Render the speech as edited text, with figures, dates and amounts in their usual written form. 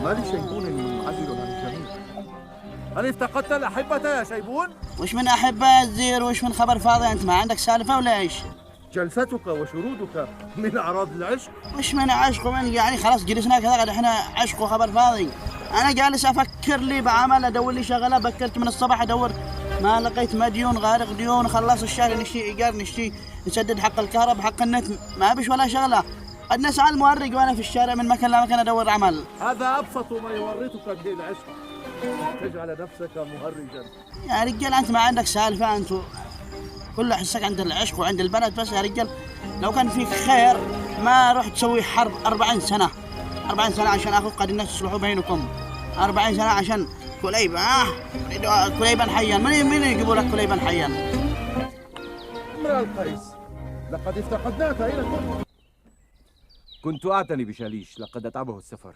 ما لشيبون منعزل عن الجميع. هل افتقدت الأحبة يا شيبون؟ وش من أحبة يا الزير؟ وش من خبر فاضي؟ أنت ما عندك سالفة ولا إيش؟ جلستك وشرودك من أعراض العشق؟ وش من عشق ومن يعني خلاص جلسنا كذا احنا عشق وخبر فاضي. أنا جالس أفكر لي بعمل أدور لي شغلة. بكرت من الصباح أدور ما لقيت مديون غارق ديون. خلص الشهر نشتي إيجار نشتي نسدد حق الكهرباء حق النت ما بيش ولا شغلة. قد نسعى المورق وأنا في الشارع من مكان لمكان أدور عمل. هذا أبسط ما يورطك بالعشق، تجعل نفسك مهرجا. يا رجال أنت ما عندك سالفة. أنت كل حسك عند العشق وعند البلد بس يا رجال. لو كان فيك خير ما رحت تسوي حرب 40 سنة 40 سنة عشان أخذ قد الناس تصلحوا بينكم. 40 سنة عشان كليبة كليبا حيا. من يجيبوا لك كليبا حيا؟ امرأ القيس، لقد افتقدناك. أين كنت؟ كنت أعتني بشاليش، لقد أتعبه السفر.